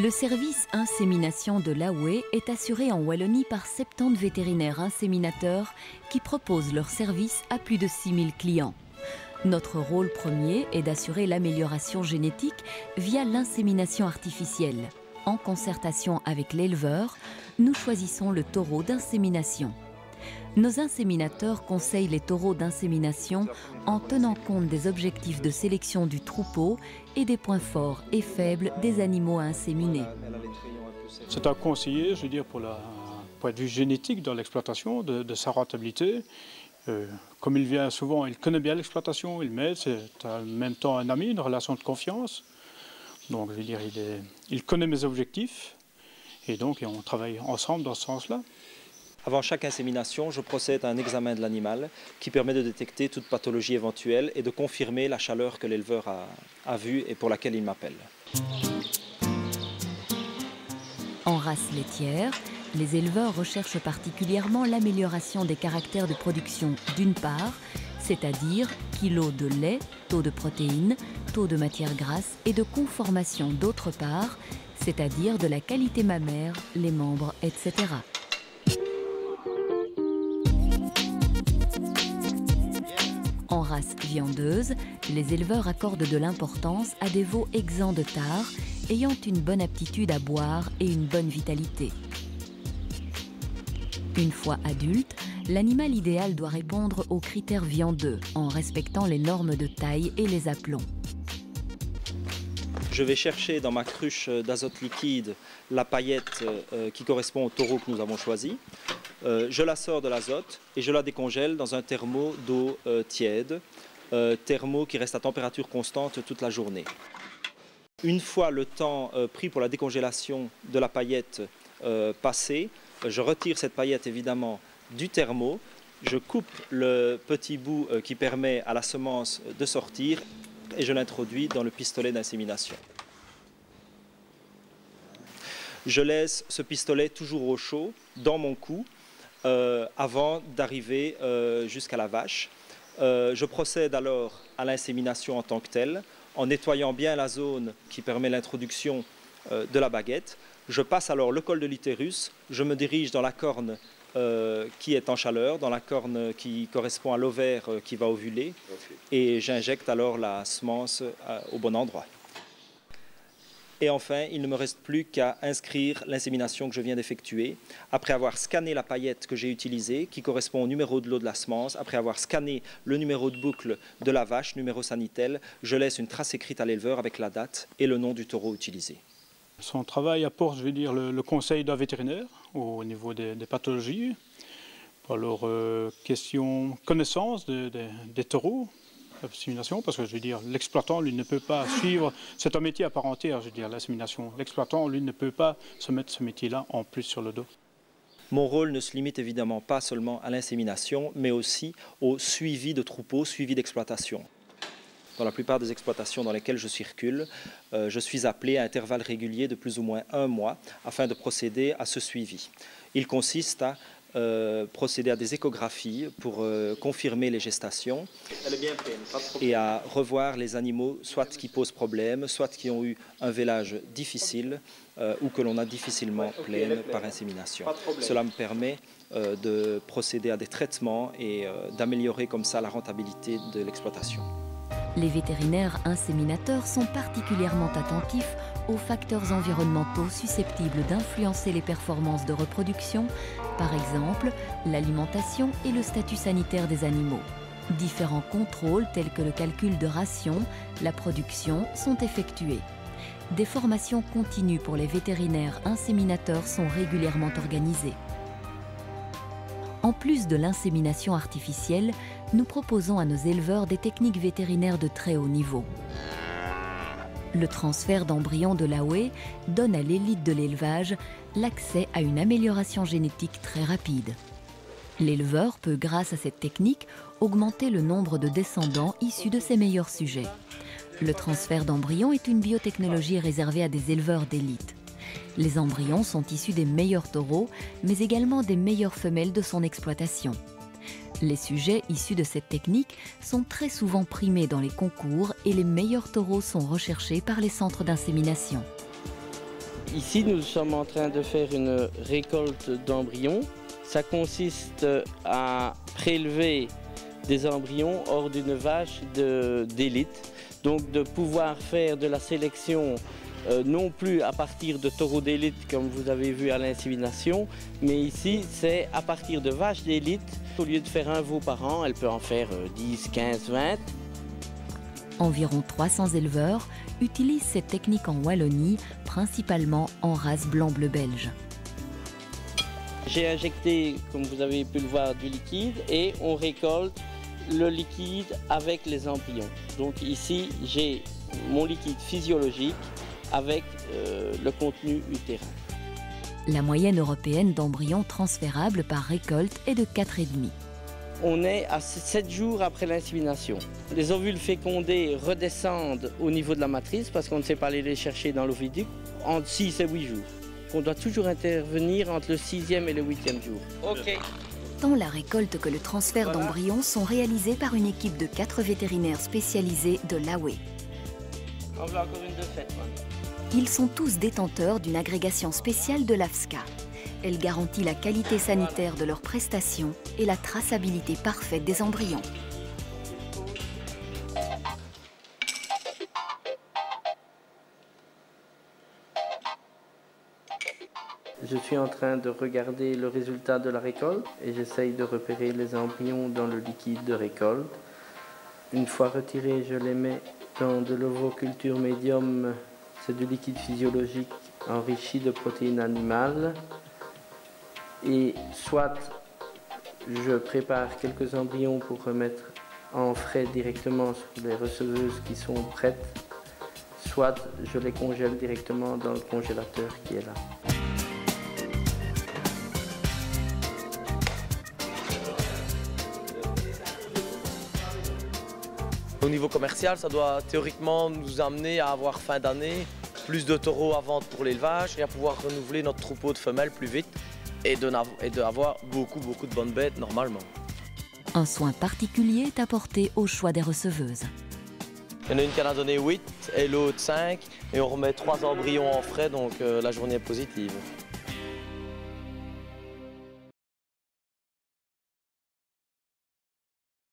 Le service insémination de l'AOE est assuré en Wallonie par 70 vétérinaires inséminateurs qui proposent leurs services à plus de 6000 clients. Notre rôle premier est d'assurer l'amélioration génétique via l'insémination artificielle. En concertation avec l'éleveur, nous choisissons le taureau d'insémination. Nos inséminateurs conseillent les taureaux d'insémination en tenant compte des objectifs de sélection du troupeau et des points forts et faibles des animaux à inséminer. C'est un conseiller, je veux dire, pour le point de vue génétique dans l'exploitation, de sa rentabilité. Comme il vient souvent, il connaît bien l'exploitation, il m'aide, c'est en même temps un ami, une relation de confiance. Donc, je veux dire, il connaît mes objectifs et donc on travaille ensemble dans ce sens-là. Avant chaque insémination, je procède à un examen de l'animal qui permet de détecter toute pathologie éventuelle et de confirmer la chaleur que l'éleveur a vue et pour laquelle il m'appelle. En race laitière, les éleveurs recherchent particulièrement l'amélioration des caractères de production d'une part, c'est-à-dire kilos de lait, taux de protéines, taux de matière grasse et de conformation d'autre part, c'est-à-dire de la qualité mammaire, les membres, etc. En race viandeuse, les éleveurs accordent de l'importance à des veaux exempts de tare, ayant une bonne aptitude à boire et une bonne vitalité. Une fois adulte, l'animal idéal doit répondre aux critères viandeux en respectant les normes de taille et les aplombs. Je vais chercher dans ma cruche d'azote liquide la paillette qui correspond au taureau que nous avons choisi. Je la sors de l'azote et je la décongèle dans un thermo d'eau tiède, thermo qui reste à température constante toute la journée. Une fois le temps pris pour la décongélation de la paillette passé, je retire cette paillette évidemment du thermo, je coupe le petit bout qui permet à la semence de sortir et je l'introduis dans le pistolet d'insémination. Je laisse ce pistolet toujours au chaud dans mon cou avant d'arriver jusqu'à la vache. Je procède alors à l'insémination en tant que telle, en nettoyant bien la zone qui permet l'introduction de la baguette. Je passe alors le col de l'utérus, je me dirige dans la corne qui est en chaleur, dans la corne qui correspond à l'ovaire qui va ovuler, et j'injecte alors la semence au bon endroit. Et enfin, il ne me reste plus qu'à inscrire l'insémination que je viens d'effectuer. Après avoir scanné la paillette que j'ai utilisée, qui correspond au numéro de lot de la semence, après avoir scanné le numéro de boucle de la vache, numéro Sanitel, je laisse une trace écrite à l'éleveur avec la date et le nom du taureau utilisé. Son travail apporte, je veux dire, le conseil d'un vétérinaire au niveau des pathologies, par leur connaissance des taureaux. L'insémination, parce que je veux dire, l'exploitant, lui, ne peut pas suivre, c'est un métier à part entière, je veux dire, l'insémination. L'exploitant, lui, ne peut pas se mettre ce métier-là en plus sur le dos. Mon rôle ne se limite évidemment pas seulement à l'insémination, mais aussi au suivi de troupeaux, suivi d'exploitation. Dans la plupart des exploitations dans lesquelles je circule, je suis appelé à intervalles réguliers de plus ou moins 1 mois afin de procéder à ce suivi. Il consiste à procéder à des échographies pour confirmer les gestations. Elle est bien pleine, pas de problème. Et à revoir les animaux, soit qui posent problème, soit qui ont eu un vélage difficile ou que l'on a difficilement pleine par insémination. Cela me permet de procéder à des traitements et d'améliorer comme ça la rentabilité de l'exploitation. Les vétérinaires inséminateurs sont particulièrement attentifs aux facteurs environnementaux susceptibles d'influencer les performances de reproduction, par exemple l'alimentation et le statut sanitaire des animaux. Différents contrôles tels que le calcul de ration, la production sont effectués. Des formations continues pour les vétérinaires inséminateurs sont régulièrement organisées. En plus de l'insémination artificielle, nous proposons à nos éleveurs des techniques vétérinaires de très haut niveau. Le transfert d'embryons de l'AOE donne à l'élite de l'élevage l'accès à une amélioration génétique très rapide. L'éleveur peut, grâce à cette technique, augmenter le nombre de descendants issus de ses meilleurs sujets. Le transfert d'embryons est une biotechnologie réservée à des éleveurs d'élite. Les embryons sont issus des meilleurs taureaux, mais également des meilleures femelles de son exploitation. Les sujets issus de cette technique sont très souvent primés dans les concours et les meilleurs taureaux sont recherchés par les centres d'insémination. Ici, nous sommes en train de faire une récolte d'embryons. Ça consiste à prélever des embryons hors d'une vache d'élite. Donc de pouvoir faire de la sélection non plus à partir de taureaux d'élite comme vous avez vu à l'insémination, mais ici c'est à partir de vaches d'élite. Au lieu de faire un veau par an, elle peut en faire 10, 15, 20. Environ 300 éleveurs utilisent cette technique en Wallonie, principalement en race blanc-bleu belge. J'ai injecté, comme vous avez pu le voir, du liquide et on récolte le liquide avec les embryons. Donc ici, j'ai mon liquide physiologique avec le contenu utérin. La moyenne européenne d'embryons transférables par récolte est de 4,5. On est à 7 jours après l'insémination. Les ovules fécondés redescendent au niveau de la matrice parce qu'on ne sait pas aller les chercher dans l'oviduc entre 6 et 8 jours. On doit toujours intervenir entre le 6e et le 8e jour. Okay. Tant la récolte que le transfert d'embryons sont réalisés par une équipe de 4 vétérinaires spécialisés de l'AOE. On veut encore une de fête, Ils sont tous détenteurs d'une agrégation spéciale de l'AFSCA. Elle garantit la qualité sanitaire de leurs prestations et la traçabilité parfaite des embryons. Je suis en train de regarder le résultat de la récolte et j'essaye de repérer les embryons dans le liquide de récolte. Une fois retirés, je les mets dans de l'ovoculture médium. C'est du liquide physiologique enrichi de protéines animales. Et soit je prépare quelques embryons pour remettre en frais directement sur les receveuses qui sont prêtes, soit je les congèle directement dans le congélateur qui est là. Au niveau commercial, ça doit théoriquement nous amener à avoir fin d'année plus de taureaux à vendre pour l'élevage et à pouvoir renouveler notre troupeau de femelles plus vite et d'avoir beaucoup de bonnes bêtes normalement. Un soin particulier est apporté au choix des receveuses. Il y en a une qui en a donné 8 et l'autre 5 et on remet 3 embryons en frais, donc la journée est positive.